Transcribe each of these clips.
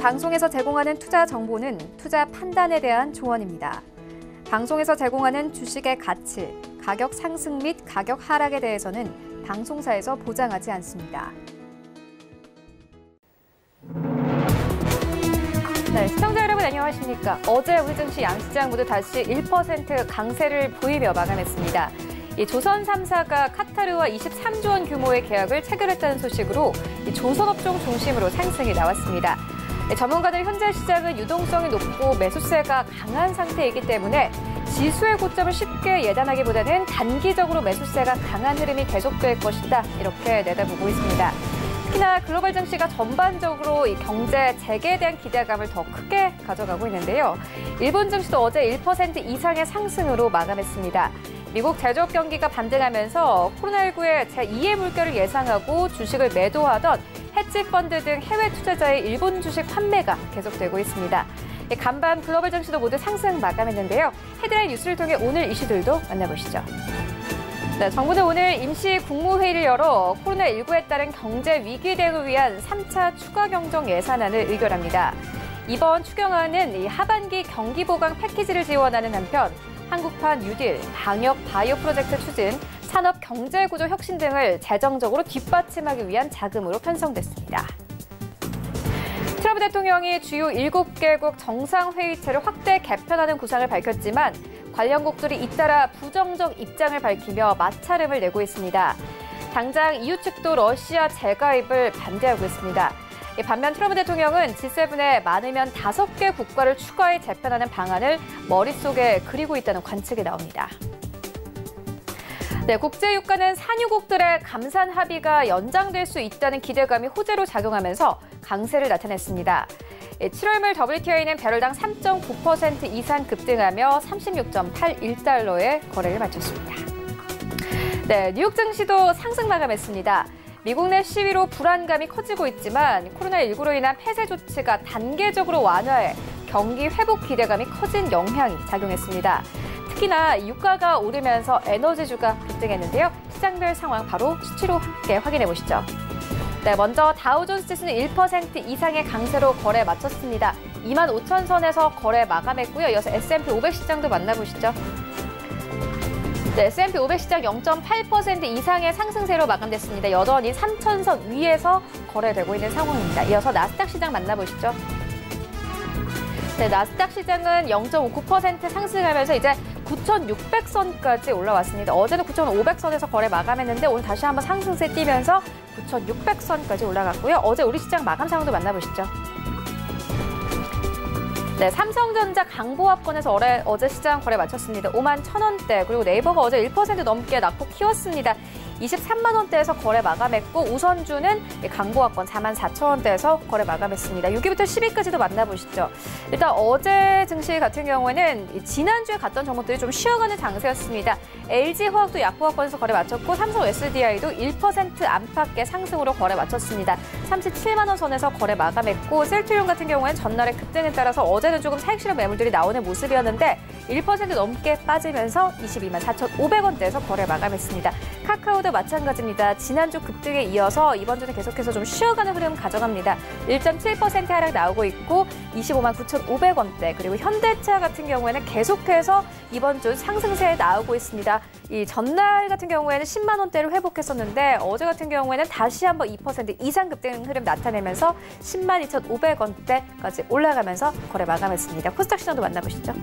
방송에서 제공하는 투자 정보는 투자 판단에 대한 조언입니다. 방송에서 제공하는 주식의 가치, 가격 상승 및 가격 하락에 대해서는 방송사에서 보장하지 않습니다. 네, 시청자 여러분 안녕하십니까? 어제 우리 증시 양시장 모두 다시 1% 강세를 보이며 마감했습니다. 이 조선 3사가 카타르와 23조 원 규모의 계약을 체결했다는 소식으로 이 조선업종 중심으로 상승이 나왔습니다. 전문가들 현재 시장은 유동성이 높고 매수세가 강한 상태이기 때문에 지수의 고점을 쉽게 예단하기보다는 단기적으로 매수세가 강한 흐름이 계속될 것이다, 이렇게 내다보고 있습니다. 특히나 글로벌 증시가 전반적으로 이 경제 재개에 대한 기대감을 더 크게 가져가고 있는데요. 일본 증시도 어제 1% 이상의 상승으로 마감했습니다. 미국 제조업 경기가 반등하면서 코로나19의 제2의 물결을 예상하고 주식을 매도하던 헤지펀드 등 해외 투자자의 일본 주식 환매가 계속되고 있습니다. 간밤 글로벌 증시도 모두 상승 마감했는데요. 헤드라인 뉴스를 통해 오늘 이슈들도 만나보시죠. 네, 정부는 오늘 임시 국무회의를 열어 코로나19에 따른 경제 위기 대응을 위한 3차 추가 경정 예산안을 의결합니다. 이번 추경안은 이 하반기 경기 보강 패키지를 지원하는 한편 한국판 뉴딜, 방역 바이오 프로젝트 추진, 산업 경제 구조 혁신 등을 재정적으로 뒷받침하기 위한 자금으로 편성됐습니다. 트럼프 대통령이 주요 7개국 정상회의체를 확대 개편하는 구상을 밝혔지만 관련국들이 잇따라 부정적 입장을 밝히며 맞차름을 내고 있습니다. 당장 EU 측도 러시아 재가입을 반대하고 있습니다. 반면 트럼프 대통령은 G7에 많으면 5개 국가를 추가해 재편하는 방안을 머릿속에 그리고 있다는 관측이 나옵니다. 네, 국제유가는 산유국들의 감산 합의가 연장될 수 있다는 기대감이 호재로 작용하면서 강세를 나타냈습니다. 7월 말 WTI는 배럴당 3.9% 이상 급등하며 36.81달러에 거래를 마쳤습니다. 네, 뉴욕 증시도 상승 마감했습니다. 미국 내 시위로 불안감이 커지고 있지만 코로나19로 인한 폐쇄 조치가 단계적으로 완화해 경기 회복 기대감이 커진 영향이 작용했습니다. 특히나 유가가 오르면서 에너지주가 급등했는데요. 시장별 상황 바로 수치로 함께 확인해 보시죠. 네, 먼저 다우존스 지수는 1% 이상의 강세로 거래 마쳤습니다. 25,000선에서 거래 마감했고요. 이어서 S&P 500 시장도 만나보시죠. 네, S&P 500 시장 0.8% 이상의 상승세로 마감됐습니다. 여전히 3,000선 위에서 거래되고 있는 상황입니다. 이어서 나스닥 시장 만나보시죠. 네, 나스닥 시장은 0.59% 상승하면서 이제 9,600선까지 올라왔습니다. 어제는 9,500선에서 거래 마감했는데 오늘 다시 한번 상승세 띄면서 9,600선까지 올라갔고요. 어제 우리 시장 마감 상황도 만나보시죠. 네, 삼성전자 강보합권에서 어제 시장 거래 마쳤습니다. 51,000원대, 그리고 네이버가 어제 1% 넘게 낙폭 키웠습니다. 23만 원대에서 거래 마감했고 우선주는 강보합권 44,000원대에서 거래 마감했습니다. 6위부터 10위까지도 만나보시죠. 일단 어제 증시 같은 경우에는 지난주에 갔던 종목들이 좀 쉬어가는 장세였습니다. LG화학도 약보합권에서 거래 마쳤고 삼성 SDI도 1% 안팎의 상승으로 거래 마쳤습니다. 37만 원 선에서 거래 마감했고 셀트리온 같은 경우에는 전날의 급등에 따라서 어제는 조금 차익 실현 매물들이 나오는 모습이었는데 1% 넘게 빠지면서 22만 4,500원대에서 거래 마감했습니다. 카카오도 마찬가지입니다. 지난주 급등에 이어서 이번 주는 계속해서 좀 쉬어가는 흐름 가져갑니다. 1.7% 하락 나오고 있고 25만 9,500원대, 그리고 현대차 같은 경우에는 계속해서 이번 주 상승세에 나오고 있습니다. 이 전날 같은 경우에는 10만 원대를 회복했었는데 어제 같은 경우에는 다시 한번 2% 이상 급등 흐름 나타내면서 10만 2,500원대까지 올라가면서 거래 마감했습니다. 코스닥 시장도 만나보시죠.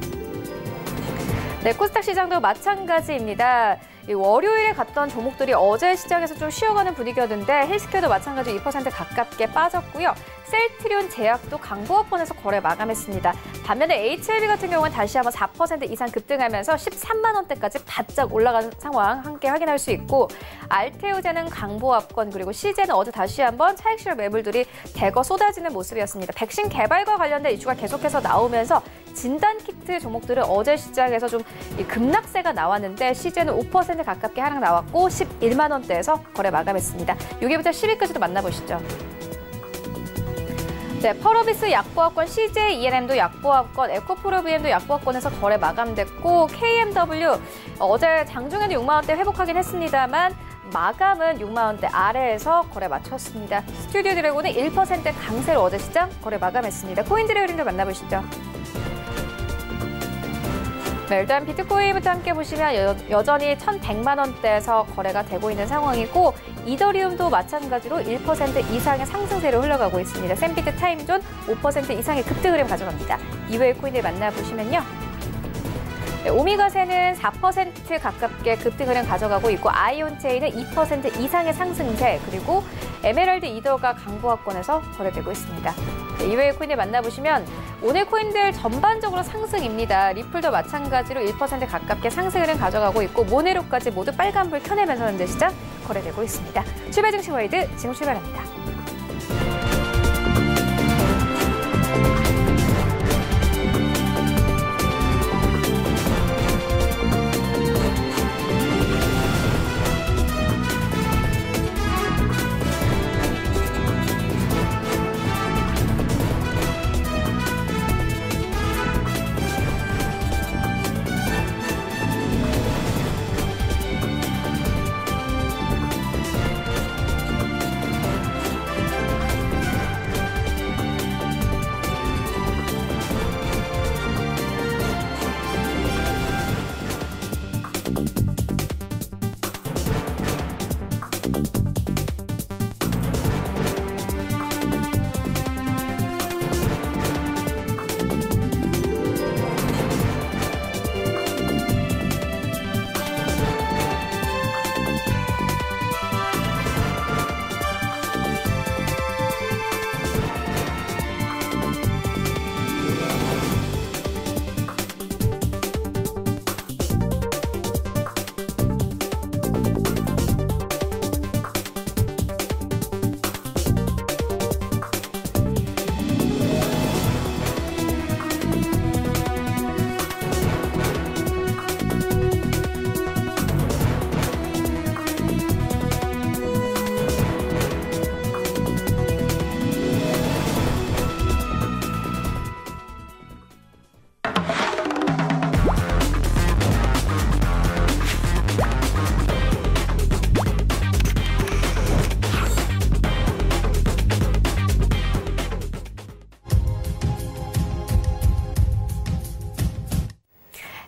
네, 코스닥 시장도 마찬가지입니다. 월요일에 갔던 종목들이 어제 시장에서 좀 쉬어가는 분위기였는데 헬스케어도 마찬가지로 2% 가깝게 빠졌고요. 셀트리온 제약도 강보합권에서 거래 마감했습니다. 반면에 HLB 같은 경우는 다시 한번 4% 이상 급등하면서 13만 원대까지 바짝 올라간 상황 함께 확인할 수 있고, 알테오제는 강보합권, 그리고 CJ는 어제 다시 한번 차익 실현 매물들이 대거 쏟아지는 모습이었습니다. 백신 개발과 관련된 이슈가 계속해서 나오면서 진단키트 종목들은 어제 시장에서 좀 급락세가 나왔는데 CJ는 5% 가깝게 하락 나왔고 11만 원대에서 거래 마감했습니다. 6위부터 10위까지도 만나보시죠. 네, 펄어비스 약보합권, CJ E&M도 약보합권, 에코프로비엠도 약보합권에서 거래 마감됐고 KMW 어제 장중에는 6만 원대 회복하긴 했습니다만 마감은 6만 원대 아래에서 거래 마쳤습니다. 스튜디오 드래곤은 1% 강세로 어제 시장 거래 마감했습니다. 코인들의 흐름도 만나보시죠. 네, 일단 비트코인부터 함께 보시면 여전히 1,100만 원대에서 거래가 되고 있는 상황이고 이더리움도 마찬가지로 1% 이상의 상승세로 흘러가고 있습니다. 샌비트 타임존 5% 이상의 급등 흐름 가져갑니다. 이외의 코인들 만나보시면요. 네, 오미가세는 4% 가깝게 급등 흐름 가져가고 있고 아이온체인은 2% 이상의 상승세 그리고 에메랄드 이더가 강보합권에서 거래되고 있습니다. 네, 이외의 코인들 만나보시면 오늘 코인들 전반적으로 상승입니다. 리플도 마찬가지로 1% 가깝게 상승 흐름 가져가고 있고 모네로까지 모두 빨간불 켜내면서 현재 시장 거래되고 있습니다. 출발 증시 월드 지금 출발합니다.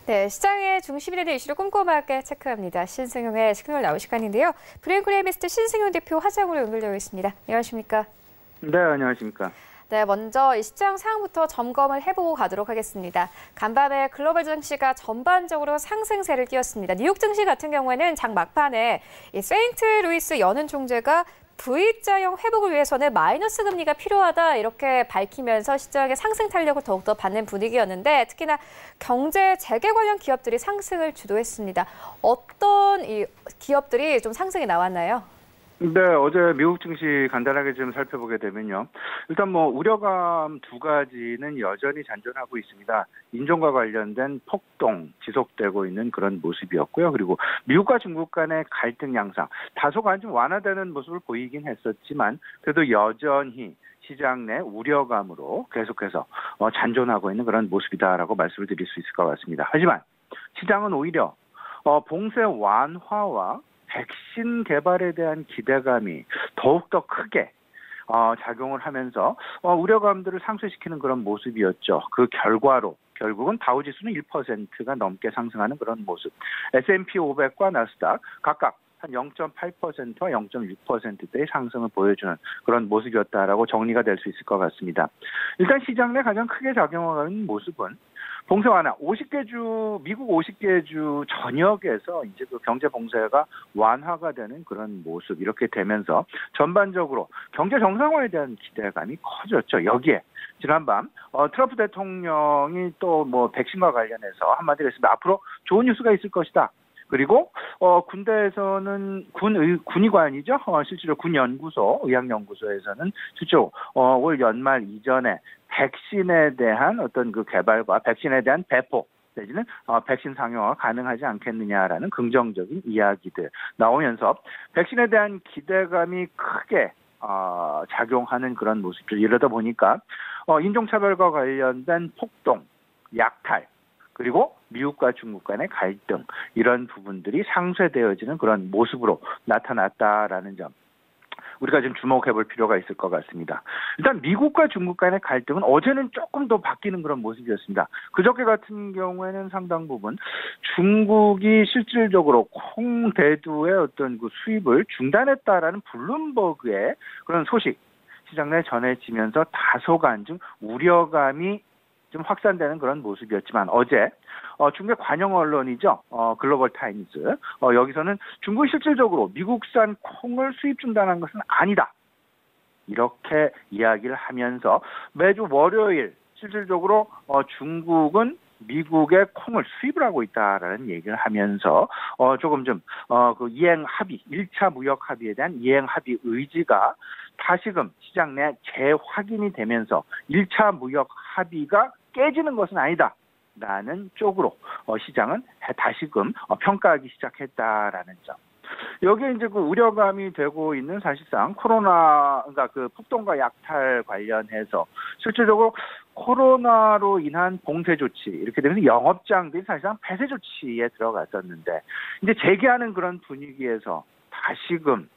네, 시장의 중심이 되는 이슈를 꼼꼼하게 체크합니다. 신승용의 시그널 나올 시간인데요. 브레인크레이미스트 신승용 대표 화상으로 연결되어 있습니다. 안녕하십니까? 네, 안녕하십니까? 네, 먼저 이 시장 상황부터 점검을 해보고 가도록 하겠습니다. 간밤에 글로벌 증시가 전반적으로 상승세를 띄웠습니다. 뉴욕 증시 같은 경우에는 장 막판에 이 세인트루이스 연은 총재가 V자형 회복을 위해서는 마이너스 금리가 필요하다 이렇게 밝히면서 시장의 상승 탄력을 더욱더 받는 분위기였는데 특히나 경제 재개 관련 기업들이 상승을 주도했습니다. 어떤 이 기업들이 좀 상승이 나왔나요? 네, 어제 미국 증시 간단하게 좀 살펴보게 되면요. 일단 우려감 두 가지는 여전히 잔존하고 있습니다. 인종과 관련된 폭동 지속되고 있는 그런 모습이었고요. 그리고 미국과 중국 간의 갈등 양상, 다소간 좀 완화되는 모습을 보이긴 했었지만 그래도 여전히 시장 내 우려감으로 계속해서 잔존하고 있는 그런 모습이다라고 말씀을 드릴 수 있을 것 같습니다. 하지만 시장은 오히려 봉쇄 완화와 백신 개발에 대한 기대감이 더욱더 크게 작용을 하면서 우려감들을 상쇄시키는 그런 모습이었죠. 그 결과로 결국은 다우지수는 1%가 넘게 상승하는 그런 모습. S&P 500과 나스닥 각각 한 0.8%와 0.6%대의 상승을 보여주는 그런 모습이었다라고 정리가 될 수 있을 것 같습니다. 일단 시장 내 가장 크게 작용하는 모습은 봉쇄 완화, 50개 주, 미국 50개 주 전역에서 이제 그 경제 봉쇄가 완화가 되는 그런 모습, 이렇게 되면서 전반적으로 경제 정상화에 대한 기대감이 커졌죠. 여기에 지난밤 트럼프 대통령이 또 백신과 관련해서 한마디로 했습니다. 앞으로 좋은 뉴스가 있을 것이다. 그리고 군대에서는 군의관이죠. 실제로 군연구소, 의학연구소에서는 실제로 올 연말 이전에 백신에 대한 어떤 그 개발과 백신에 대한 배포 내지는 백신 상용화가 가능하지 않겠느냐라는 긍정적인 이야기들 나오면서 백신에 대한 기대감이 크게 작용하는 그런 모습들. 이러다 보니까 인종차별과 관련된 폭동, 약탈, 그리고 미국과 중국 간의 갈등 이런 부분들이 상쇄되어지는 그런 모습으로 나타났다라는 점. 우리가 좀 주목해 볼 필요가 있을 것 같습니다. 일단 미국과 중국 간의 갈등은 어제는 조금 더 바뀌는 그런 모습이었습니다. 그저께 같은 경우에는 상당 부분 중국이 실질적으로 콩 대두의 어떤 그 수입을 중단했다라는 블룸버그의 그런 소식 시장 내에 전해지면서 다소간 좀 우려감이 좀 확산되는 그런 모습이었지만 어제 중국의 관영 언론이죠. 글로벌 타임스. 여기서는 중국이 실질적으로 미국산 콩을 수입 중단한 것은 아니다. 이렇게 이야기를 하면서 매주 월요일 실질적으로 중국은 미국의 콩을 수입을 하고 있다라는 얘기를 하면서 조금 좀 그 이행 합의, 1차 무역 합의에 대한 이행 합의 의지가 다시금 시장 내 재확인이 되면서 1차 무역 합의가 깨지는 것은 아니다. 라는 쪽으로 시장은 다시금 평가하기 시작했다라는 점. 여기에 이제 그 우려감이 되고 있는 사실상 코로나, 그러니까 그 폭동과 약탈 관련해서 실질적으로 코로나로 인한 봉쇄 조치 이렇게 되면서 영업장들이 사실상 폐쇄 조치에 들어갔었는데 이제 재개하는 그런 분위기에서 다시금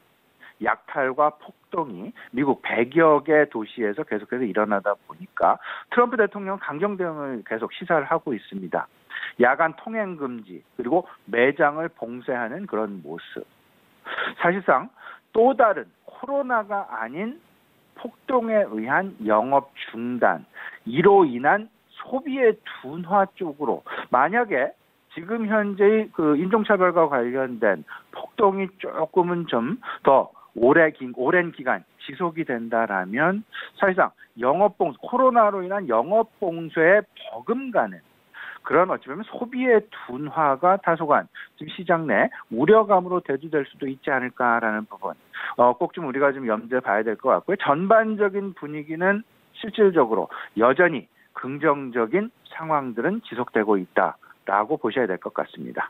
약탈과 폭동이 미국 100여 개 도시에서 계속해서 일어나다 보니까 트럼프 대통령 강경 대응을 계속 시사를 하고 있습니다. 야간 통행 금지 그리고 매장을 봉쇄하는 그런 모습. 사실상 또 다른 코로나가 아닌 폭동에 의한 영업 중단, 이로 인한 소비의 둔화 쪽으로 만약에 지금 현재의 그 인종차별과 관련된 폭동이 조금은 좀 더 오랜 기간 지속이 된다라면 사실상 코로나로 인한 영업봉쇄에 버금가는 그런 어찌 보면 소비의 둔화가 다소간 지금 시장 내 우려감으로 대두될 수도 있지 않을까라는 부분 꼭 좀 우리가 좀 염두에 봐야 될 것 같고요. 전반적인 분위기는 실질적으로 여전히 긍정적인 상황들은 지속되고 있다라고 보셔야 될 것 같습니다.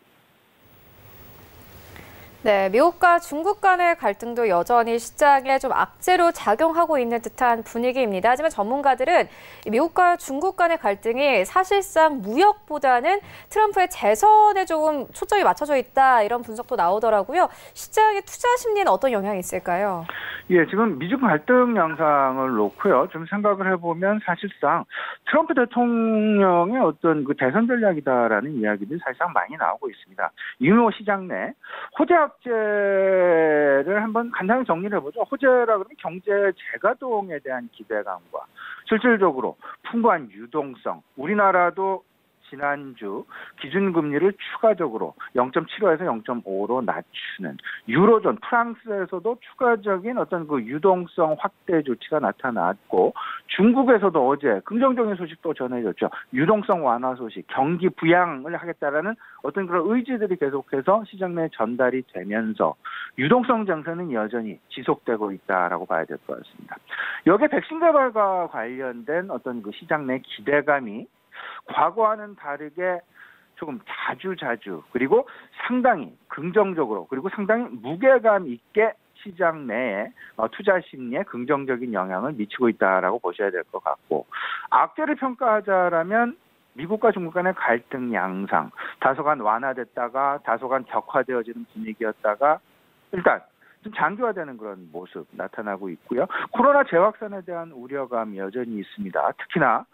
네, 미국과 중국 간의 갈등도 여전히 시장에 좀 악재로 작용하고 있는 듯한 분위기입니다. 하지만 전문가들은 미국과 중국 간의 갈등이 사실상 무역보다는 트럼프의 재선에 조금 초점이 맞춰져 있다 이런 분석도 나오더라고요. 시장의 투자 심리는 어떤 영향이 있을까요? 예, 지금 미중 갈등 양상을 놓고요. 좀 생각을 해보면 사실상 트럼프 대통령의 어떤 그 대선 전략이다라는 이야기들이 사실상 많이 나오고 있습니다. 이후 시장 내 호재 악재를 한번 간단히 정리를 해보죠. 호재라 그러면 경제 재가동에 대한 기대감과 실질적으로 풍부한 유동성, 우리나라도 지난주 기준금리를 추가적으로 0.75에서 0.5로 낮추는 유로존 프랑스에서도 추가적인 어떤 그 유동성 확대 조치가 나타났고 중국에서도 어제 긍정적인 소식도 전해졌죠. 유동성 완화 소식, 경기 부양을 하겠다라는 어떤 그런 의지들이 계속해서 시장 내에 전달이 되면서 유동성 장세는 여전히 지속되고 있다라고 봐야 될 것 같습니다. 여기에 백신 개발과 관련된 어떤 그 시장 내 기대감이 과거와는 다르게 조금 자주 그리고 상당히 긍정적으로 그리고 상당히 무게감 있게 시장 내에 투자 심리에 긍정적인 영향을 미치고 있다라고 보셔야 될 것 같고 악재를 평가하자라면 미국과 중국 간의 갈등 양상 다소간 완화됐다가 다소간 격화되어지는 분위기였다가 일단 좀 장기화되는 그런 모습 나타나고 있고요. 코로나 재확산에 대한 우려감이 여전히 있습니다. 특히나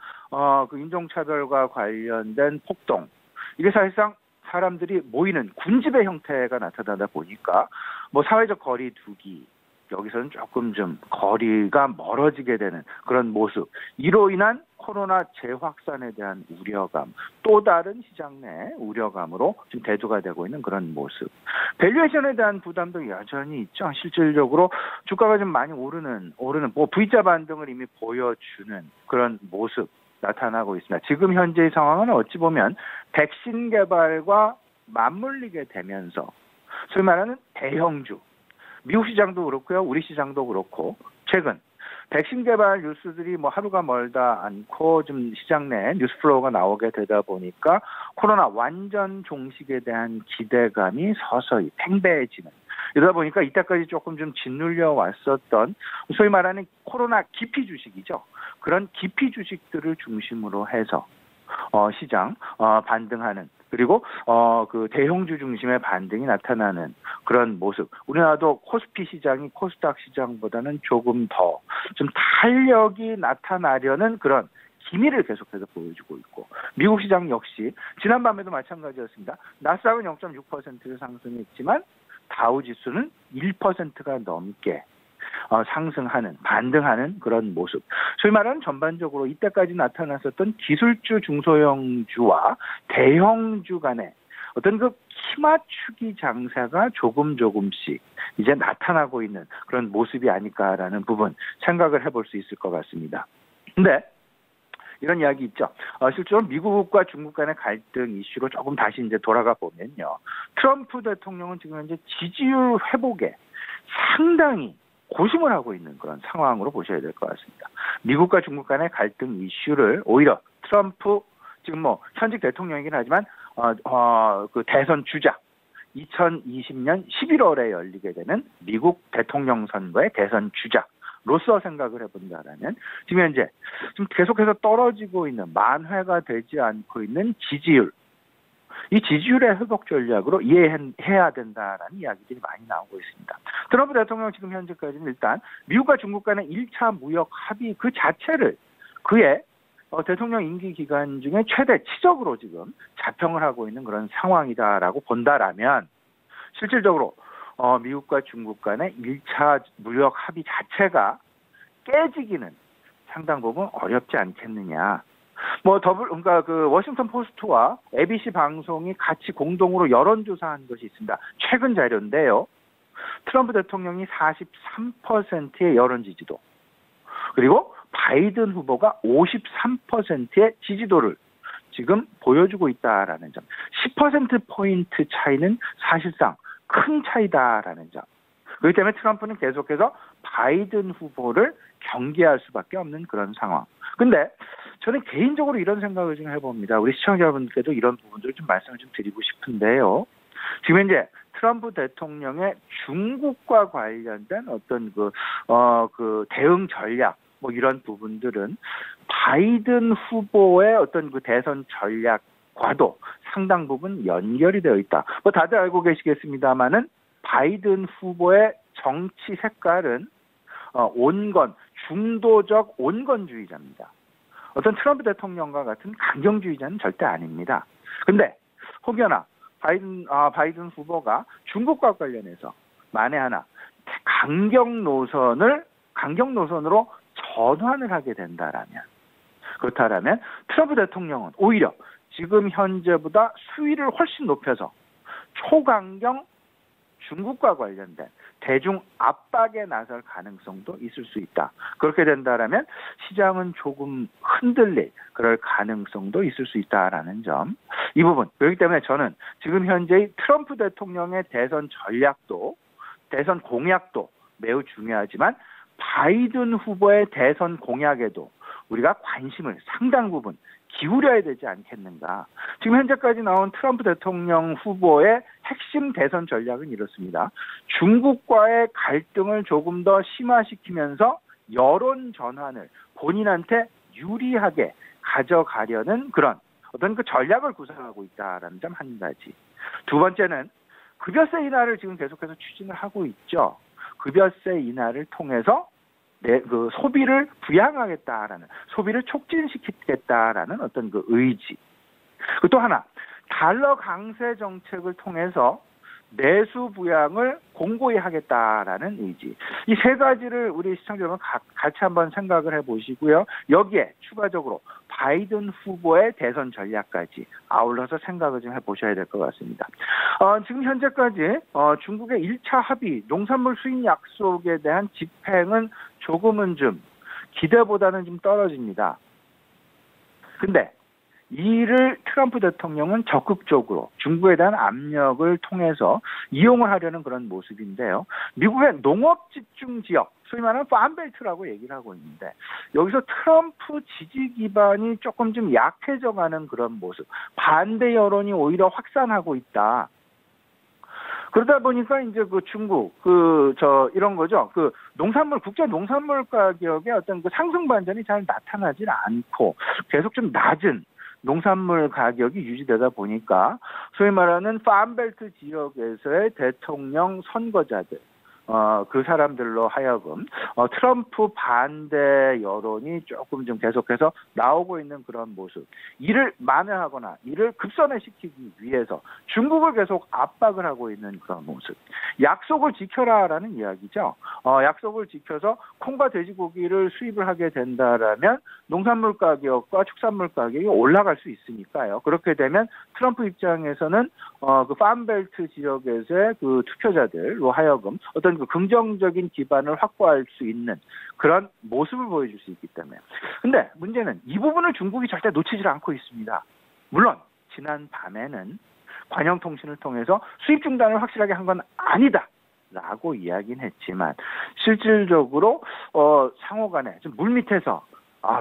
그 인종차별과 관련된 폭동 이게 사실상 사람들이 모이는 군집의 형태가 나타나다 보니까 뭐 사회적 거리 두기 여기서는 조금 좀 거리가 멀어지게 되는 그런 모습 이로 인한 코로나 재확산에 대한 우려감 또 다른 시장 내 우려감으로 지금 대두가 되고 있는 그런 모습 밸류에이션에 대한 부담도 여전히 있죠. 실질적으로 주가가 좀 많이 오르는 뭐 V자 반등을 이미 보여주는 그런 모습 나타나고 있습니다. 지금 현재의 상황은 어찌 보면 백신 개발과 맞물리게 되면서 소위 말하는 대형주 미국 시장도 그렇고요. 우리 시장도 그렇고 최근 백신 개발 뉴스들이 뭐 하루가 멀다 않고 좀 시장 내 뉴스 플로우가 나오게 되다 보니까 코로나 완전 종식에 대한 기대감이 서서히 팽배해지는 이러다 보니까 이때까지 조금 좀 짓눌려 왔었던 소위 말하는 코로나 기피 주식이죠. 그런 기피 주식들을 중심으로 해서 시장 반등하는 그리고 그 대형주 중심의 반등이 나타나는 그런 모습. 우리나라도 코스피 시장이 코스닥 시장보다는 조금 더 좀 탄력이 나타나려는 그런 기미를 계속해서 보여주고 있고, 미국 시장 역시 지난밤에도 마찬가지였습니다. 나스닥은 0.6% 상승했지만 다우 지수는 1%가 넘게 상승하는, 반등하는 그런 모습. 소위 말하는 전반적으로 이때까지 나타났었던 기술주 중소형주와 대형주 간의 어떤 그 키맞추기 장세가 조금씩 이제 나타나고 있는 그런 모습이 아닐까라는 부분 생각을 해볼 수 있을 것 같습니다. 근데 이런 이야기 있죠. 실제로 미국과 중국 간의 갈등 이슈로 조금 다시 이제 돌아가 보면요. 트럼프 대통령은 지금 현재 지지율 회복에 상당히 고심을 하고 있는 그런 상황으로 보셔야 될 것 같습니다. 미국과 중국 간의 갈등 이슈를 오히려 트럼프, 지금 뭐 현직 대통령이긴 하지만 그 대선 주자, 2020년 11월에 열리게 되는 미국 대통령 선거의 대선 주자로서 생각을 해본다라면 지금 현재 좀 계속해서 떨어지고 있는, 만회가 되지 않고 있는 지지율, 이 지지율의 회복 전략으로 이해해야 된다라는 이야기들이 많이 나오고 있습니다. 트럼프 대통령 지금 현재까지는 일단 미국과 중국 간의 1차 무역 합의 그 자체를 그의 대통령 임기 기간 중에 최대 치적으로 지금 자평을 하고 있는 그런 상황이다라고 본다라면, 실질적으로 미국과 중국 간의 1차 무역 합의 자체가 깨지기는 상당 부분 어렵지 않겠느냐. 그러니까 그 워싱턴 포스트와 ABC 방송이 같이 공동으로 여론조사한 것이 있습니다. 최근 자료인데요. 트럼프 대통령이 43%의 여론 지지도, 그리고 바이든 후보가 53%의 지지도를 지금 보여주고 있다라는 점. 10%포인트 차이는 사실상 큰 차이다라는 점. 그렇기 때문에 트럼프는 계속해서 바이든 후보를 경계할 수밖에 없는 그런 상황. 근데 저는 개인적으로 이런 생각을 좀 해봅니다. 우리 시청자분들께도 이런 부분들을 좀 말씀을 좀 드리고 싶은데요. 지금 현재 트럼프 대통령의 중국과 관련된 어떤 그 대응 전략, 뭐 이런 부분들은 바이든 후보의 어떤 그 대선 전략과도 상당 부분 연결이 되어 있다. 뭐 다들 알고 계시겠습니다만은 바이든 후보의 정치 색깔은 온건, 중도적 온건주의자입니다. 어떤 트럼프 대통령과 같은 강경주의자는 절대 아닙니다. 근데 혹여나 바이든 후보가 중국과 관련해서 만에 하나 강경 노선으로 전환을 하게 된다라면, 그렇다라면 트럼프 대통령은 오히려 지금 현재보다 수위를 훨씬 높여서 초강경 중국과 관련된 대중 압박에 나설 가능성도 있을 수 있다. 그렇게 된다라면 시장은 조금 흔들릴 그럴 가능성도 있을 수 있다라는 점. 이 부분. 그렇기 때문에 저는 지금 현재의 트럼프 대통령의 대선 전략도, 대선 공약도 매우 중요하지만 바이든 후보의 대선 공약에도 우리가 관심을 상당 부분 기울여야 되지 않겠는가. 지금 현재까지 나온 트럼프 대통령 후보의 핵심 대선 전략은 이렇습니다. 중국과의 갈등을 조금 더 심화시키면서 여론 전환을 본인한테 유리하게 가져가려는 그런 어떤 그 전략을 구상하고 있다라는 점 한 가지. 두 번째는 급여세 인하를 지금 계속해서 추진을 하고 있죠. 급여세 인하를 통해서 그 소비를 부양하겠다라는, 소비를 촉진시키겠다라는 어떤 그 의지. 또 하나, 달러 강세 정책을 통해서 내수 부양을 공고히 하겠다라는 의지. 이 세 가지를 우리 시청자 여러분 같이 한번 생각을 해보시고요. 여기에 추가적으로 바이든 후보의 대선 전략까지 아울러서 생각을 좀 해보셔야 될 것 같습니다. 지금 현재까지 중국의 1차 합의, 농산물 수입 약속에 대한 집행은 조금은 좀 기대보다는 좀 떨어집니다. 근데 이를 트럼프 대통령은 적극적으로 중국에 대한 압력을 통해서 이용을 하려는 그런 모습인데요. 미국의 농업 집중 지역, 소위 말하는 팜벨트라고 얘기를 하고 있는데, 여기서 트럼프 지지 기반이 조금 좀 약해져가는 그런 모습, 반대 여론이 오히려 확산하고 있다. 그러다 보니까 이제 그 중국, 이런 거죠. 그 농산물, 국제 농산물 가격의 어떤 그 상승 반전이 잘 나타나질 않고 계속 좀 낮은 농산물 가격이 유지되다 보니까 소위 말하는 팜벨트 지역에서의 대통령 선거자들, 그 사람들로 하여금 트럼프 반대 여론이 조금 좀 계속해서 나오고 있는 그런 모습. 이를 만회하거나 이를 급선회시키기 위해서 중국을 계속 압박을 하고 있는 그런 모습. 약속을 지켜라라는 이야기죠. 약속을 지켜서 콩과 돼지고기를 수입을 하게 된다라면 농산물 가격과 축산물 가격이 올라갈 수 있으니까요. 그렇게 되면 트럼프 입장에서는 그 팜벨트 지역에서의 그 투표자들로 하여금 어떤 그 긍정적인 기반을 확보할 수 있는 그런 모습을 보여줄 수 있기 때문에. 근데 문제는 이 부분을 중국이 절대 놓치지 않고 있습니다. 물론 지난 밤에는 관영통신을 통해서 수입 중단을 확실하게 한 건 아니다라고 이야기는 했지만 실질적으로 상호간에 좀 물밑에서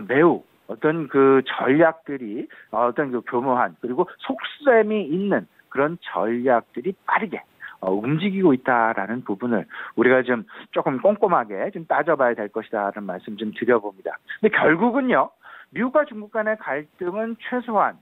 매우 어떤 그 전략들이 어떤 그 교묘한 그리고 속셈이 있는 그런 전략들이 빠르게 움직이고 있다라는 부분을 우리가 좀 조금 꼼꼼하게 좀 따져봐야 될 것이다라는 말씀 좀 드려봅니다. 근데 결국은요, 미국과 중국 간의 갈등은 최소한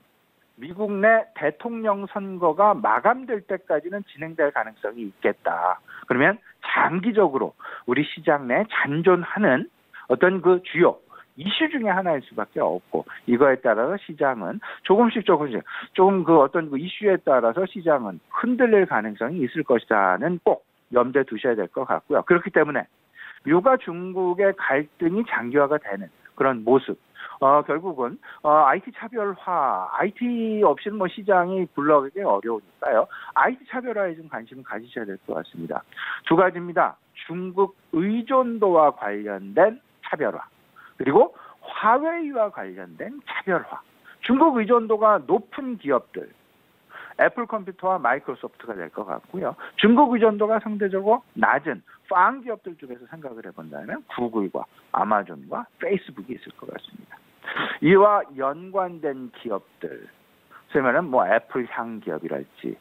미국 내 대통령 선거가 마감될 때까지는 진행될 가능성이 있겠다. 그러면 장기적으로 우리 시장 내 잔존하는 어떤 그 주요 이슈 중에 하나일 수밖에 없고, 이거에 따라서 시장은 조금씩 조금 그 어떤 그 이슈에 따라서 시장은 흔들릴 가능성이 있을 것이다는 꼭 염두에 두셔야 될 것 같고요. 그렇기 때문에 미국과 중국의 갈등이 장기화가 되는 그런 모습, 결국은 IT 차별화, IT 없이는 뭐 시장이 굴러가기 어려우니까요. IT 차별화에 좀 관심을 가지셔야 될 것 같습니다. 두 가지입니다. 중국 의존도와 관련된 차별화, 그리고 화웨이와 관련된 차별화. 중국 의존도가 높은 기업들, 애플 컴퓨터와 마이크로소프트가 될 것 같고요. 중국 의존도가 상대적으로 낮은 팡 기업들 중에서 생각을 해본다면 구글과 아마존과 페이스북이 있을 것 같습니다. 이와 연관된 기업들, 소위 말하는 뭐 애플 향 기업이랄지,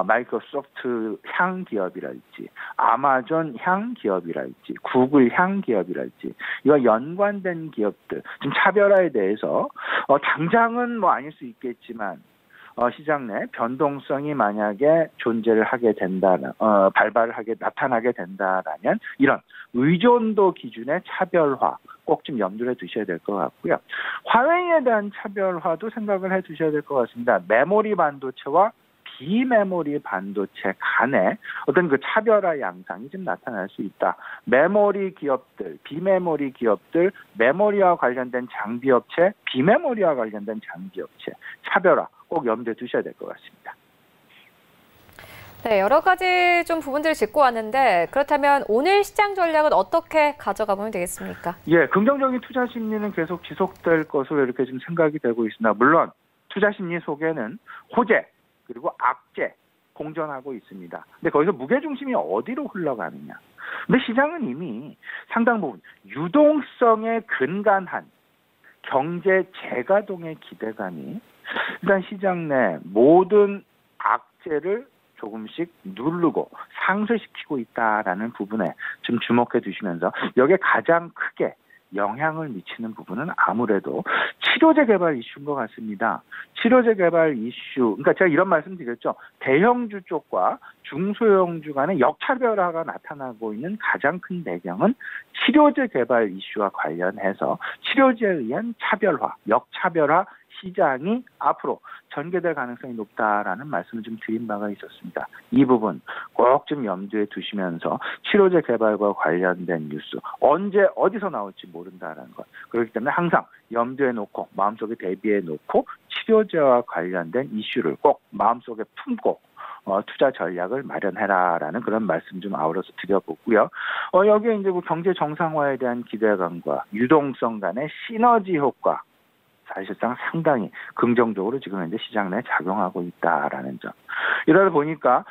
마이크로소프트 향 기업이랄지, 아마존 향 기업이랄지, 구글 향 기업이랄지, 이와 연관된 기업들, 좀 차별화에 대해서 당장은 뭐 아닐 수 있겠지만 시장 내 변동성이 만약에 존재를 하게 된다면, 나타나게 된다라면 이런 의존도 기준의 차별화 꼭 좀 염두에 두셔야 될 것 같고요. 화웨이에 대한 차별화도 생각을 해 두셔야 될 것 같습니다. 메모리 반도체와 비메모리 반도체 간의 어떤 그 차별화 양상이 좀 나타날 수 있다. 메모리 기업들, 비메모리 기업들, 메모리와 관련된 장비업체, 비메모리와 관련된 장비업체 차별화 꼭 염두에 두셔야 될 것 같습니다. 네, 여러 가지 좀 부분들을 짚고 왔는데, 그렇다면 오늘 시장 전략은 어떻게 가져가 보면 되겠습니까? 예, 긍정적인 투자 심리는 계속 지속될 것으로 이렇게 지금 생각이 되고 있습니다. 물론 투자 심리 속에는 호재 그리고 악재 공존하고 있습니다. 근데 거기서 무게중심이 어디로 흘러가느냐. 근데 시장은 이미 상당 부분 유동성에 근간한 경제 재가동의 기대감이 일단 시장 내 모든 악재를 조금씩 누르고 상쇄시키고 있다라는 부분에 좀 주목해 두시면서, 여기에 가장 크게 영향을 미치는 부분은 아무래도 치료제 개발 이슈인 것 같습니다. 치료제 개발 이슈, 그러니까 제가 이런 말씀 드렸죠. 대형주 쪽과 중소형주 간의 역차별화가 나타나고 있는 가장 큰 배경은 치료제 개발 이슈와 관련해서 치료제에 의한 차별화, 역차별화 시장이 앞으로 전개될 가능성이 높다라는 말씀을 좀 드린 바가 있었습니다. 이 부분 꼭 좀 염두에 두시면서 치료제 개발과 관련된 뉴스 언제 어디서 나올지 모른다라는 것, 그렇기 때문에 항상 염두에 놓고 마음속에 대비해 놓고 치료제와 관련된 이슈를 꼭 마음속에 품고 투자 전략을 마련해라라는 그런 말씀 좀 아울러서 드려보고요. 여기에 이제 뭐 경제 정상화에 대한 기대감과 유동성 간의 시너지 효과, 사실상 상당히 긍정적으로 지금 현재 시장 내에 작용하고 있다라는 점. 이러다 보니까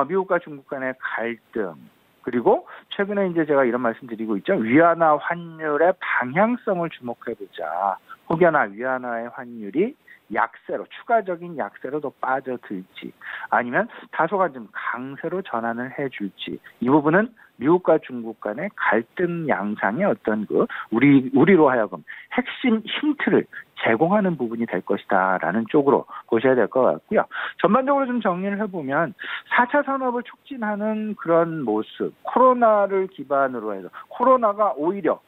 미국과 중국 간의 갈등, 그리고 최근에 이제 제가 이런 말씀 드리고 있죠. 위안화 환율의 방향성을 주목해보자. 혹여나 위안화의 환율이 약세로, 추가적인 약세로 더 빠져들지, 아니면 다소간 좀 강세로 전환을 해줄지, 이 부분은 미국과 중국 간의 갈등 양상의 어떤 우리로 하여금 핵심 힌트를 제공하는 부분이 될 것이다라는 쪽으로 보셔야 될 것 같고요. 전반적으로 좀 정리를 해보면 4차 산업을 촉진하는 그런 모습, 코로나를 기반으로 해서 코로나가 오히려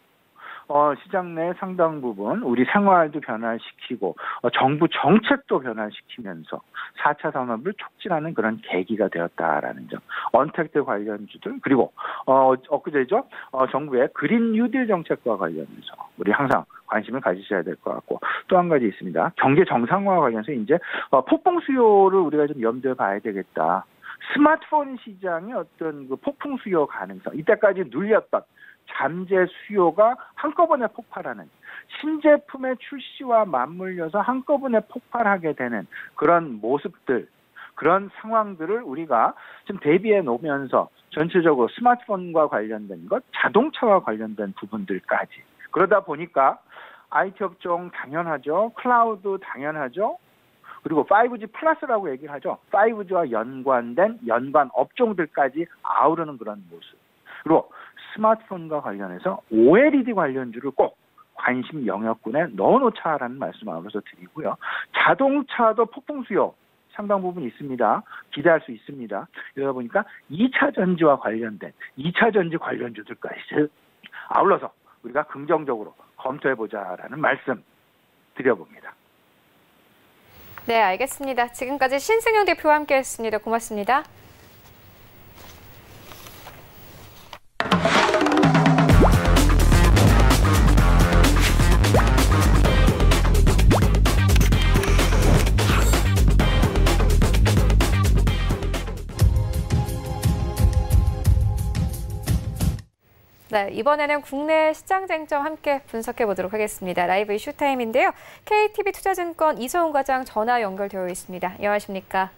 시장 내 상당 부분 우리 생활도 변화시키고 정부 정책도 변화시키면서 4차 산업을 촉진하는 그런 계기가 되었다라는 점. 언택트 관련주들 그리고 엊그제죠. 정부의 그린 뉴딜 정책과 관련해서 우리 항상 관심을 가지셔야 될 것 같고 또 한 가지 있습니다. 경제 정상화와 관련해서 이제 폭풍 수요를 우리가 좀 염두에 봐야 되겠다. 스마트폰 시장의 어떤 그 폭풍 수요 가능성 이때까지 눌렸던 잠재 수요가 한꺼번에 폭발하는 신제품의 출시와 맞물려서 한꺼번에 폭발하게 되는 그런 모습들 그런 상황들을 우리가 좀 대비해 놓으면서 전체적으로 스마트폰과 관련된 것 자동차와 관련된 부분들까지 그러다 보니까 IT 업종 당연하죠. 클라우드 당연하죠. 그리고 5G 플러스라고 얘기를 하죠. 5G와 연관된 연관 업종들까지 아우르는 그런 모습. 그리고 스마트폰과 관련해서 OLED 관련주를 꼭 관심 영역군에 넣어놓자라는 말씀 아울러서 드리고요. 자동차도 폭풍 수요 상당 부분 있습니다. 기대할 수 있습니다. 이러다 보니까 2차 전지와 관련된 2차 전지 관련주들까지 아울러서 우리가 긍정적으로 검토해보자라는 말씀 드려봅니다. 네, 알겠습니다. 지금까지 신승용 대표와 함께했습니다. 고맙습니다. 네, 이번에는 국내 시장 쟁점 함께 분석해 보도록 하겠습니다. 라이브 이슈 타임인데요. KTB 투자증권 이소은 과장 전화 연결되어 있습니다. 안녕하십니까?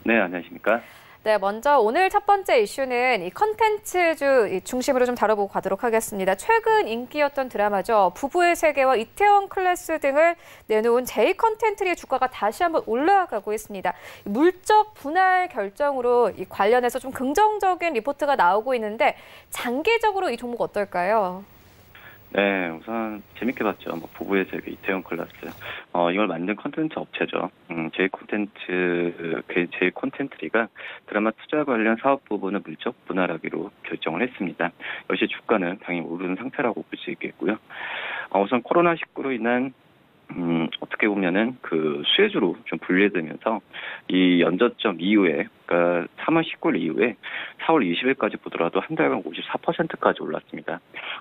네, 안녕하십니까? 네, 먼저 오늘 첫 번째 이슈는 이 컨텐츠주 중심으로 좀 다뤄보고 가도록 하겠습니다. 최근 인기였던 드라마죠. 부부의 세계와 이태원 클래스 등을 내놓은 J 컨텐츠의 주가가 다시 한번 올라가고 있습니다. 물적 분할 결정으로 이 관련해서 좀 긍정적인 리포트가 나오고 있는데 장기적으로 이 종목 어떨까요? 네, 우선 재밌게 봤죠. 부부의 세계 이태원 클래스. 이걸 만든 컨텐츠 업체죠. J 콘텐츠리가 드라마 투자 관련 사업 부분을 물적 분할하기로 결정을 했습니다. 역시 주가는 당연히 오르는 상태라고 볼 수 있겠고요. 우선 코로나19로 인한 어떻게 보면은 그 수혜주로 좀 분리되면서 이 연저점 이후에, 그러니까 3월 19일 이후에 4월 20일까지 보더라도 한 달간 54%까지 올랐습니다.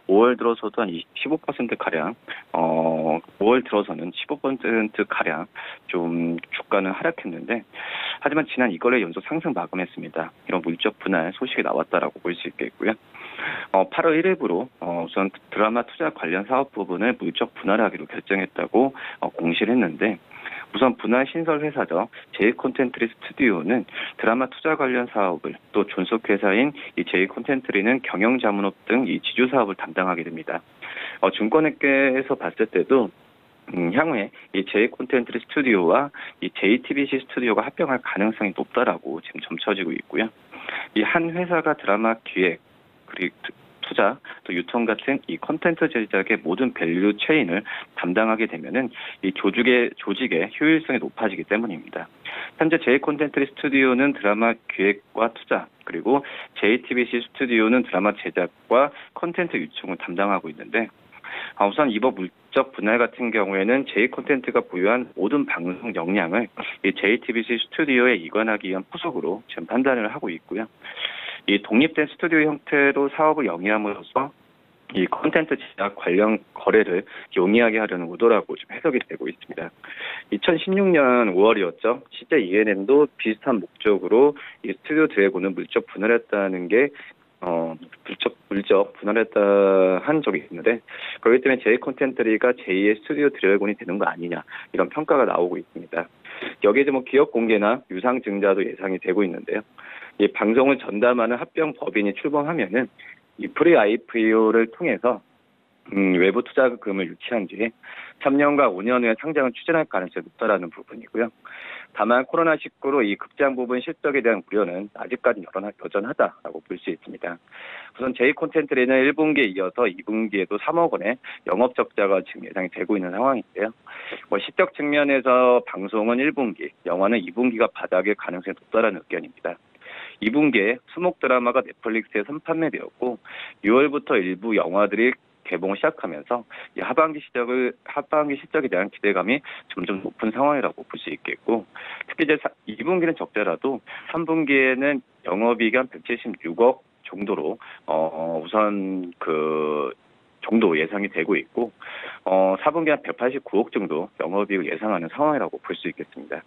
5월 들어서도 한 15%가량, 5월 들어서는 15%가량 좀 주가는 하락했는데, 하지만 지난 2거래 연속 상승 마감했습니다. 이런 물적 분할 소식이 나왔다라고 볼 수 있겠고요. 8월 1일부로 우선 드라마 투자 관련 사업 부분을 물적 분할하기로 결정했다고 공시를 했는데, 우선 분할 신설 회사죠. J 콘텐츠리 스튜디오는 드라마 투자 관련 사업을, 또 존속 회사인 이 J 콘텐츠리는 경영 자문업 등 이 지주 사업을 담당하게 됩니다. 증권회계에서 봤을 때도 향후에 이 J 콘텐츠리 스튜디오와 이 JTBC 스튜디오가 합병할 가능성이 높다라고 지금 점쳐지고 있고요. 이 한 회사가 드라마 기획, 그리고 투자, 또 유통 같은 이 컨텐츠 제작의 모든 밸류 체인을 담당하게 되면은 이 조직의 효율성이 높아지기 때문입니다. 현재 J 콘텐츠 스튜디오는 드라마 기획과 투자, 그리고 JTBC 스튜디오는 드라마 제작과 컨텐츠 유통을 담당하고 있는데, 우선 이번 물적 분할 같은 경우에는 J 콘텐츠가 보유한 모든 방송 역량을 이 JTBC 스튜디오에 이관하기 위한 후속으로 지금 판단을 하고 있고요. 이 독립된 스튜디오 형태로 사업을 영위함으로써 이 콘텐츠 제작 관련 거래를 용이하게 하려는 의도라고 좀 해석이 되고 있습니다. 2016년 5월이었죠. 실제 ENM도 비슷한 목적으로 이 스튜디오 드래곤을 물적 분할했다는 게 물적 분할했다 한 적이 있는데, 그렇기 때문에 J 콘텐츠리가 제2의 스튜디오 드래곤이 되는 거 아니냐, 이런 평가가 나오고 있습니다. 여기에 기업 공개나 유상 증자도 예상이 되고 있는데요. 이 방송을 전담하는 합병 법인이 출범하면은 이 프리 IPO를 통해서 외부 투자금을 유치한 뒤에 3년과 5년 후에 상장을 추진할 가능성이 높다라는 부분이고요. 다만 코로나19로 이 극장 부분 실적에 대한 우려는 아직까지 여전하다라고 볼 수 있습니다. 우선 제2콘텐츠는 1분기에 이어서 2분기에도 3억 원의 영업 적자가 지금 예상이 되고 있는 상황인데요. 실적 측면에서 방송은 1분기, 영화는 2분기가 바닥일 가능성이 높다라는 의견입니다. 2분기에 수목 드라마가 넷플릭스에 선판매되었고 6월부터 일부 영화들이 개봉을 시작하면서 이 하반기 실적에 대한 기대감이 점점 높은 상황이라고 볼 수 있겠고, 특히 이제 2분기는 적자라도 3분기에는 영업이익이 한 176억 정도로 우선 그 정도 예상이 되고 있고, 4분기 한 189억 정도 영업이익을 예상하는 상황이라고 볼 수 있겠습니다.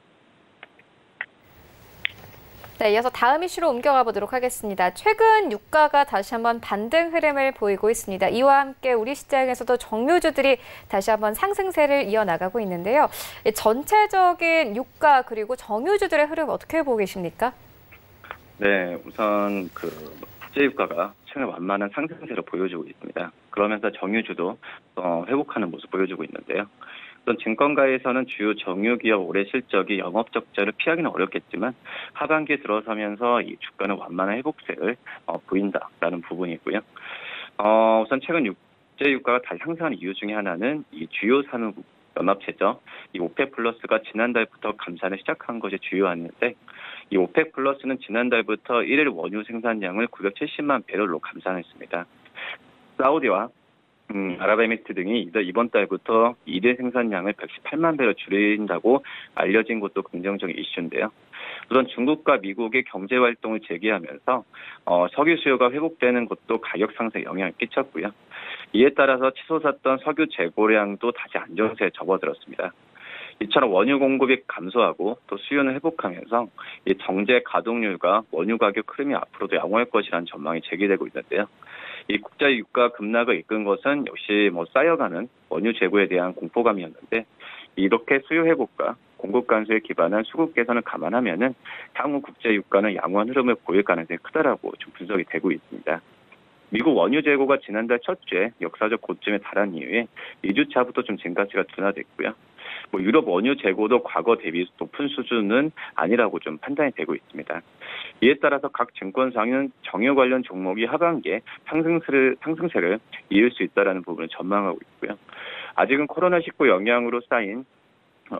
네, 이어서 다음 이슈로 옮겨가 보도록 하겠습니다. 최근 유가가 다시 한번 반등 흐름을 보이고 있습니다. 이와 함께 우리 시장에서도 정유주들이 다시 한번 상승세를 이어나가고 있는데요. 전체적인 유가 그리고 정유주들의 흐름 어떻게 보고 계십니까? 네, 우선 국제 유가가 최근 완만한 상승세를 보여주고 있습니다. 그러면서 정유주도 회복하는 모습 보여주고 있는데요. 우선 증권가에서는 주요 정유기업 올해 실적이 영업 적자를 피하기는 어렵겠지만 하반기에 들어서면서 이 주가는 완만한 회복세를 보인다라는 부분이고요. 우선 최근 국제 유가가 다시 상승하는 이유 중에 하나는 이 주요 산업 연합체죠. 이 오펙 플러스가 지난달부터 감산을 시작한 것이 주요한데, 이 오펙 플러스는 지난달부터 1일 원유 생산량을 970만 배럴로 감산했습니다. 사우디와 아랍에미리트 등이 이번 달부터 2대 생산량을 118만 배럴 줄인다고 알려진 것도 긍정적인 이슈인데요. 우선 중국과 미국의 경제 활동을 재개하면서 석유 수요가 회복되는 것도 가격 상승에 영향을 끼쳤고요. 이에 따라서 치솟았던 석유 재고량도 다시 안정세에 접어들었습니다. 이처럼 원유 공급이 감소하고 또 수요는 회복하면서 이 정제 가동률과 원유 가격 흐름이 앞으로도 양호할 것이라는 전망이 제기되고 있는데요. 이 국제 유가 급락을 이끈 것은 역시 쌓여가는 원유 재고에 대한 공포감이었는데, 이렇게 수요 회복과 공급 간수에 기반한 수급 개선을 감안하면은 향후 국제 유가는 양호한 흐름을 보일 가능성이 크다라고 좀 분석이 되고 있습니다. 미국 원유 재고가 지난달 첫 주에 역사적 고점에 달한 이후에 2주차부터 좀 증가치가 둔화됐고요. 유럽 원유 재고도 과거 대비 높은 수준은 아니라고 좀 판단이 되고 있습니다. 이에 따라서 각 증권사는 정유 관련 종목이 하반기에 상승세를 이을 수 있다는 부분을 전망하고 있고요. 아직은 코로나19 영향으로 쌓인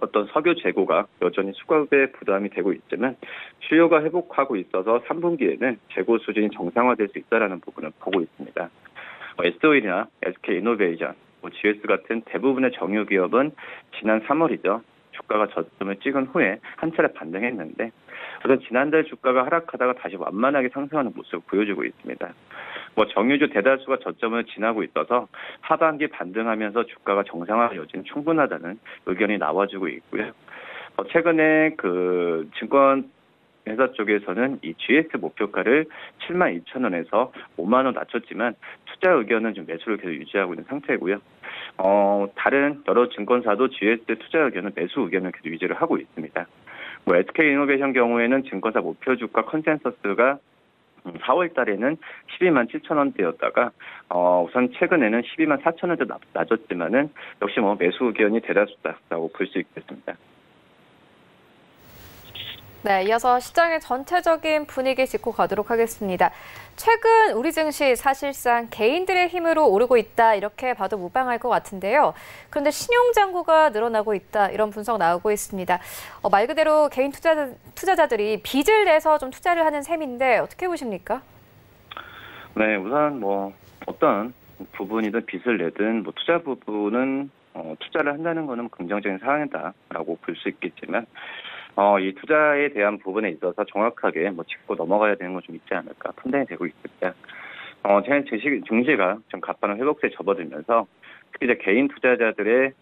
어떤 석유 재고가 여전히 수급에 부담이 되고 있지만 수요가 회복하고 있어서 3분기에는 재고 수준이 정상화될 수 있다는 부분을 보고 있습니다. S-오일이나 SK이노베이션, GS 같은 대부분의 정유 기업은 지난 3월이죠. 주가가 저점을 찍은 후에 한 차례 반등했는데, 우선 지난달 주가가 하락하다가 다시 완만하게 상승하는 모습을 보여주고 있습니다. 정유주 대다수가 저점을 지나고 있어서 하반기 반등하면서 주가가 정상화 여지는 충분하다는 의견이 나와주고 있고요. 최근에 증권 회사 쪽에서는 이 GS 목표가를 72,000원에서 5만 원 낮췄지만 투자 의견은 좀 매수를 계속 유지하고 있는 상태고요. 다른 여러 증권사도 GS 투자 의견은 매수 의견을 계속 유지를 하고 있습니다. SK이노베이션 경우에는 증권사 목표 주가 컨센서스가 4월 달에는 12만 7천 원대였다가 우선 최근에는 12만 4천 원대 낮았지만은 역시 매수 의견이 대다수다라고 볼 수 있겠습니다. 네, 이어서 시장의 전체적인 분위기 짚고 가도록 하겠습니다. 최근 우리 증시 사실상 개인들의 힘으로 오르고 있다, 이렇게 봐도 무방할 것 같은데요. 그런데 신용잔고가 늘어나고 있다, 이런 분석 나오고 있습니다. 말 그대로 개인 투자자들이 빚을 내서 좀 투자를 하는 셈인데 어떻게 보십니까? 네, 우선 어떤 부분이든 빚을 내든 투자 부분은 투자를 한다는 것은 긍정적인 사항이다라고 볼 수 있겠지만, 이 투자에 대한 부분에 있어서 정확하게 짚고 넘어가야 되는 건 좀 있지 않을까 판단이 되고 있습니다. 최근 증시가 좀 가파른 회복세에 접어들면서 특히 이제 개인 투자자들의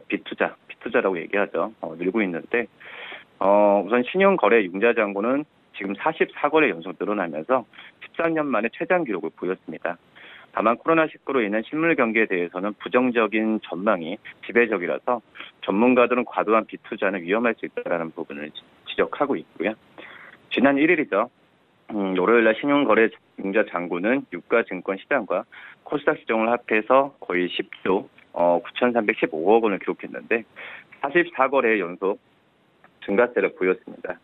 빚투자라고 얘기하죠. 늘고 있는데, 우선 신용거래 융자 잔고는 지금 44거래 연속 늘어나면서 13년 만에 최장 기록을 보였습니다. 다만 코로나19로 인한 실물 경기에 대해서는 부정적인 전망이 지배적이라서 전문가들은 과도한 빚투자는 위험할 수 있다는 부분을 지적하고 있고요. 지난 1일이죠. 월요일날 신용거래 융자 잔고는 유가증권 시장과 코스닥 시장을 합해서 거의 10조 9,315억 원을 기록했는데 44거래 연속 증가세를 보였습니다.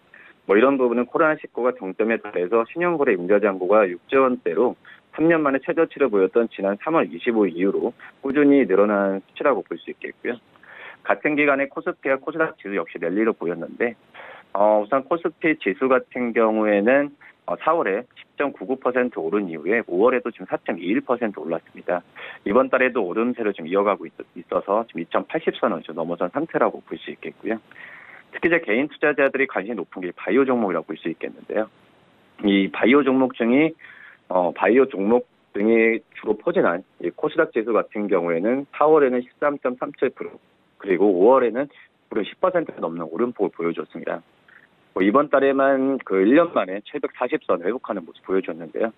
뭐 이런 부분은 코로나19가 정점에 달해서 신용거래 융자 잔고가 6조 원대로 3년 만에 최저치를 보였던 지난 3월 25일 이후로 꾸준히 늘어난 수치라고 볼 수 있겠고요. 같은 기간에 코스피와 코스닥 지수 역시 랠리로 보였는데 우선 코스피 지수 같은 경우에는 4월에 10.99% 오른 이후에 5월에도 지금 4.21% 올랐습니다. 이번 달에도 오름세를 좀 이어가고 있어서 지금 2,080선을 좀 넘어선 상태라고 볼 수 있겠고요. 특히 이제 개인 투자자들이 관심이 높은 게 바이오 종목이라고 볼 수 있겠는데요. 이 바이오 종목 중이 바이오 종목 등이 주로 포진한 이 코스닥 지수 같은 경우에는 4월에는 13.37% 그리고 5월에는 무려 10% 넘는 오름폭을 보여줬습니다. 이번 달에만 그 1년 만에 740선 회복하는 모습 보여줬는데요.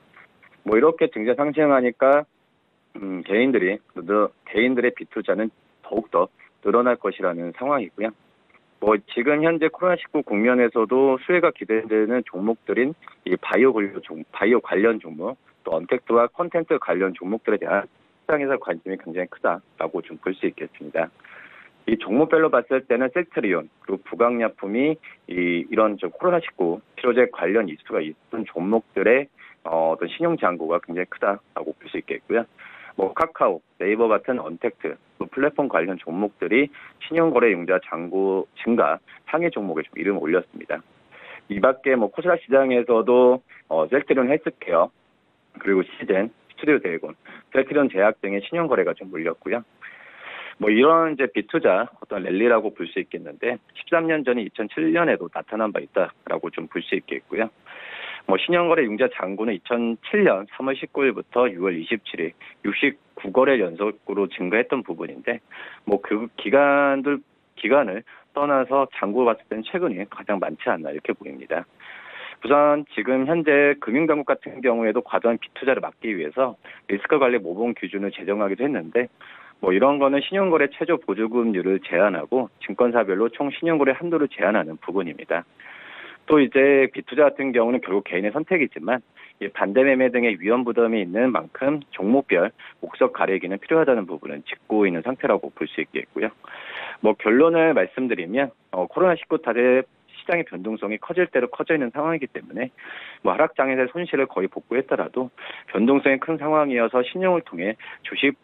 이렇게 증시 상승하니까 개인들의 빚투자는 더욱더 늘어날 것이라는 상황이고요. 지금 현재 코로나19 국면에서도 수혜가 기대되는 종목들인 이 바이오 관련 종목, 또 언택트와 컨텐츠 관련 종목들에 대한 시장에서 관심이 굉장히 크다라고 좀 볼 수 있겠습니다. 이 종목별로 봤을 때는 셀트리온 그리고 부강약품이 이런 코로나19 치료제 관련 이슈가 있던 종목들의 어떤 신용 잔고가 굉장히 크다라고 볼 수 있겠고요. 카카오, 네이버 같은 언택트, 플랫폼 관련 종목들이 신용거래 융자 잔고 증가 상위 종목에 좀 이름을 올렸습니다. 이 밖에 코스닥 시장에서도 셀트리온 헬스케어, 그리고 시젠, 스튜디오 드래곤, 셀트리온 제약 등의 신용거래가 좀 몰렸고요. 이런 이제 빚투자 어떤 랠리라고 볼 수 있겠는데 13년 전인 2007년에도 나타난 바 있다라고 좀 볼 수 있겠고요. 신용거래 융자 잔고는 2007년 3월 19일부터 6월 27일 69거래 연속으로 증가했던 부분인데 그 기간을 떠나서 잔고가 봤을 때는 최근이 가장 많지 않나 이렇게 보입니다. 우선 지금 현재 금융당국 같은 경우에도 과도한 빚투자를 막기 위해서 리스크 관리 모범 기준을 제정하기도 했는데 이런 거는 신용거래 최저 보조금률을 제한하고 증권사별로 총 신용거래 한도를 제한하는 부분입니다. 또 이제 빚투자 같은 경우는 결국 개인의 선택이지만 반대 매매 등의 위험 부담이 있는 만큼 종목별 목적 가리기는 필요하다는 부분은 짚고 있는 상태라고 볼 수 있겠고요. 결론을 말씀드리면 코로나19 탓에 시장의 변동성이 커질 대로 커져 있는 상황이기 때문에 하락장에서의 손실을 거의 복구했더라도 변동성이 큰 상황이어서 신용을 통해 주식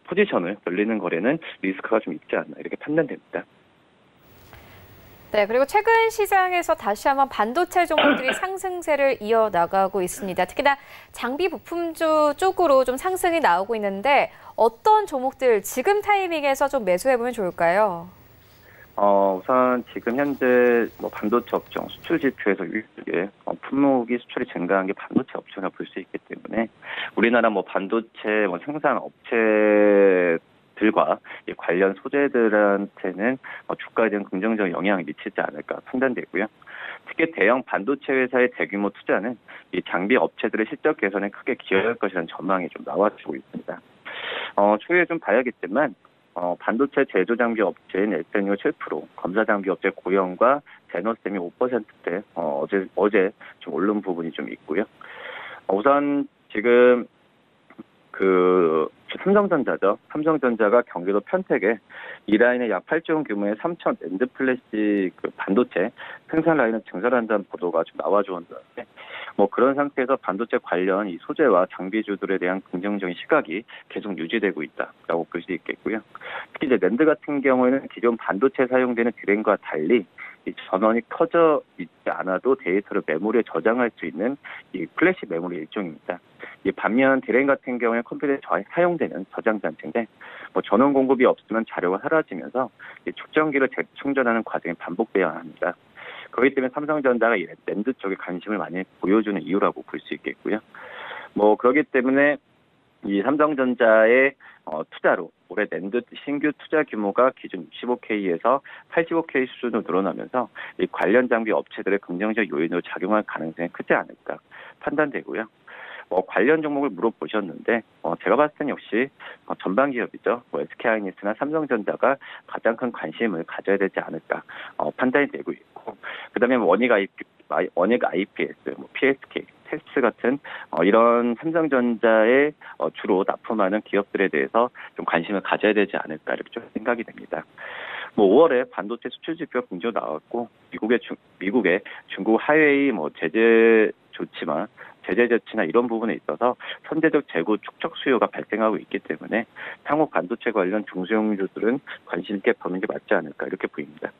포지션을 벌리는 거래는 리스크가 좀 있지 않나 이렇게 판단됩니다. 네, 그리고 최근 시장에서 다시 한번 반도체 종목들이 상승세를 이어나가고 있습니다. 특히나 장비 부품주 쪽으로 좀 상승이 나오고 있는데 어떤 종목들 지금 타이밍에서 좀 매수해보면 좋을까요? 우선 지금 현재 반도체 업종 수출 지표에서 유일하게 품목이 수출이 증가한 게 반도체 업종이라 볼 수 있기 때문에 우리나라 반도체 생산 업체들과 관련 소재들한테는 주가에 대한 긍정적 영향을 미치지 않을까 판단되고요. 특히 대형 반도체 회사의 대규모 투자는 이 장비 업체들의 실적 개선에 크게 기여할 것이라는 전망이 좀 나와주고 있습니다. 추후에 좀 봐야겠지만 반도체 제조 장비 업체인 SNU 7%, 검사 장비 업체 고영과 제너셈이 5%대 어제 좀 오른 부분이 좀 있고요. 우선 지금 삼성전자죠. 삼성전자가 경기도 편택에 이 라인에 약 8조 원 규모의 3천 낸드 플래시 반도체 생산 라인을 증설한다는 보도가 좀 나와주었는데 그런 상태에서 반도체 관련 이 소재와 장비주들에 대한 긍정적인 시각이 계속 유지되고 있다라고 볼 수 있겠고요. 특히 이제 낸드 같은 경우에는 기존 반도체에 사용되는 디램과 달리 이 전원이 켜져 있지 않아도 데이터를 메모리에 저장할 수 있는 이 플래시 메모리 일종입니다. 반면 디램 같은 경우에 컴퓨터에 사용되는 저장 장치인데 전원 공급이 없으면 자료가 사라지면서 축전기를 재충전하는 과정이 반복되어야 합니다. 그렇기 때문에 삼성전자가 이 낸드 쪽에 관심을 많이 보여주는 이유라고 볼 수 있겠고요. 그렇기 때문에 이 삼성전자의 투자로 올해 낸드 신규 투자 규모가 기존 65K에서 85K 수준으로 늘어나면서 이 관련 장비 업체들의 긍정적 요인으로 작용할 가능성이 크지 않을까 판단되고요. 관련 종목을 물어보셨는데 제가 봤을 땐 역시 전방 기업이죠. SK하이닉스나 삼성전자가 가장 큰 관심을 가져야 되지 않을까 판단이 되고 있고, 그다음에 원익 IPS, PSK, 테스트 같은 이런 삼성전자에 주로 납품하는 기업들에 대해서 좀 관심을 가져야 되지 않을까 이렇게 좀 생각이 됩니다. 5월에 반도체 수출 지표가 긍정적으로 나왔고 미국의 중국 하웨이 제재 조치나 이런 부분에 있어서 선제적 재고 축적 수요가 발생하고 있기 때문에 향후 반도체 관련 중소형주들은 관심 있게 보는 게 맞지 않을까 이렇게 보입니다.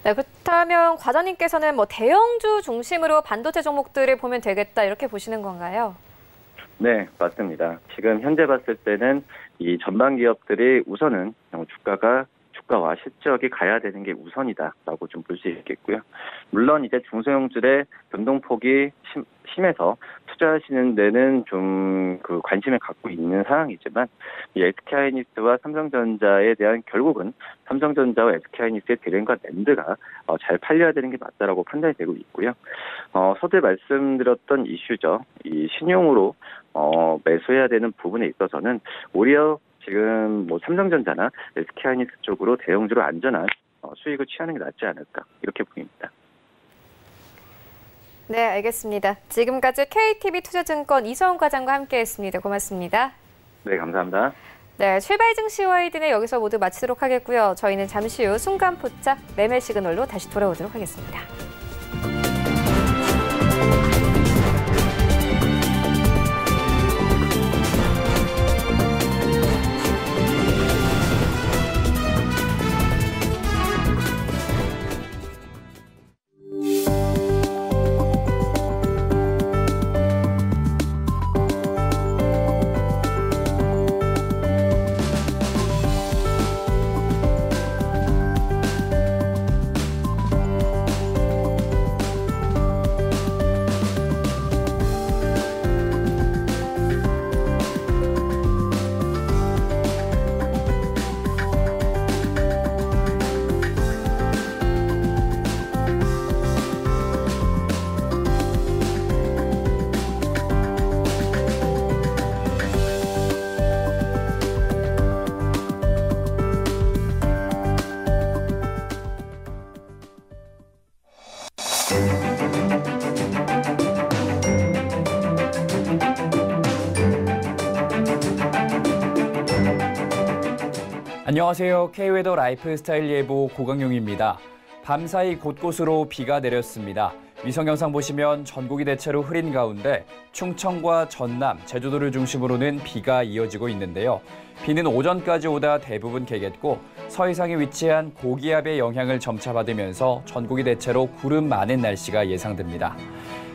네, 그렇다면 과장님께서는 대형주 중심으로 반도체 종목들을 보면 되겠다 이렇게 보시는 건가요? 네, 맞습니다. 지금 현재 봤을 때는 이 전방 기업들이 우선은 주가와 실적이 가야 되는 게 우선이다라고 좀 볼 수 있겠고요. 물론 이제 중소형주의 변동폭이 심해서 투자하시는 데는 좀 관심을 갖고 있는 상황이지만 이 SK하이닉스와 삼성전자에 대한 결국은 삼성전자와 SK하이닉스의 디램과 낸드가 잘 팔려야 되는 게 맞다라고 판단이 되고 있고요. 서두에 말씀드렸던 이슈죠. 이 신용으로 매수해야 되는 부분에 있어서는 오히려 지금 삼성전자나 SK하이닉스 쪽으로 대형주로 안전한 수익을 취하는 게 낫지 않을까 이렇게 보입니다. 네, 알겠습니다. 지금까지 KTB투자증권 이서훈 과장과 함께했습니다. 고맙습니다. 네, 감사합니다. 네, 출발 증시 와이드는 여기서 모두 마치도록 하겠고요. 저희는 잠시 후 순간 포착 매매 시그널로 다시 돌아오도록 하겠습니다. 안녕하세요. K웨더 라이프스타일 예보 고강용입니다. 밤사이 곳곳으로 비가 내렸습니다. 위성 영상 보시면 전국이 대체로 흐린 가운데 충청과 전남, 제주도를 중심으로는 비가 이어지고 있는데요. 비는 오전까지 오다 대부분 개겠고 서해상에 위치한 고기압의 영향을 점차 받으면서 전국이 대체로 구름 많은 날씨가 예상됩니다.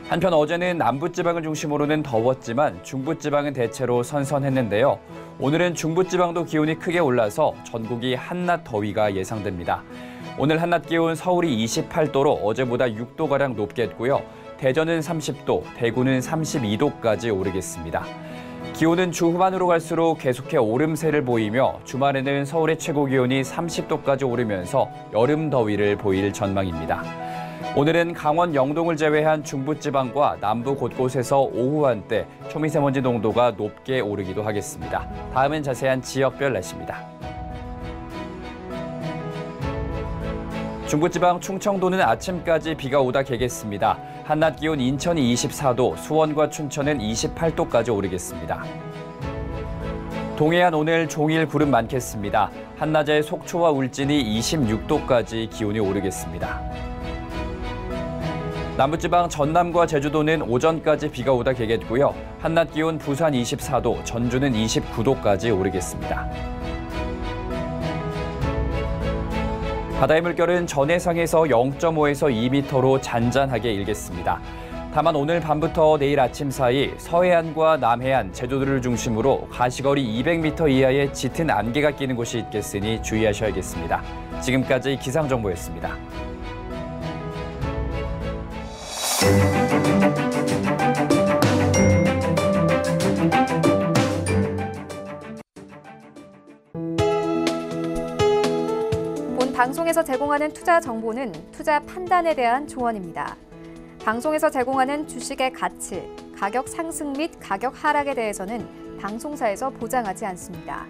한편 어제는 남부지방을 중심으로는 더웠지만 중부지방은 대체로 선선했는데요. 오늘은 중부지방도 기온이 크게 올라서 전국이 한낮 더위가 예상됩니다. 오늘 한낮 기온 서울이 28도로 어제보다 6도가량 높겠고요. 대전은 30도, 대구는 32도까지 오르겠습니다. 기온은 주 후반으로 갈수록 계속해 오름세를 보이며 주말에는 서울의 최고 기온이 30도까지 오르면서 여름 더위를 보일 전망입니다. 오늘은 강원 영동을 제외한 중부지방과 남부 곳곳에서 오후 한때 초미세먼지 농도가 높게 오르기도 하겠습니다. 다음은 자세한 지역별 날씨입니다. 중부지방 충청도는 아침까지 비가 오다 개겠습니다. 한낮 기온 인천이 24도, 수원과 춘천은 28도까지 오르겠습니다. 동해안 오늘 종일 구름 많겠습니다. 한낮에 속초와 울진이 26도까지 기온이 오르겠습니다. 남부지방 전남과 제주도는 오전까지 비가 오다 개겠고요. 한낮 기온 부산 24도, 전주는 29도까지 오르겠습니다. 바다의 물결은 전해상에서 0.5에서 2m로 잔잔하게 일겠습니다. 다만 오늘 밤부터 내일 아침 사이 서해안과 남해안, 제주도를 중심으로 가시거리 200m 이하의 짙은 안개가 끼는 곳이 있겠으니 주의하셔야겠습니다. 지금까지 기상정보였습니다. 본 방송에서 제공하는 투자 정보는 투자 판단에 대한 조언입니다. 방송에서 제공하는 주식의 가치, 가격 상승 및 가격 하락에 대해서는 방송사에서 보장하지 않습니다.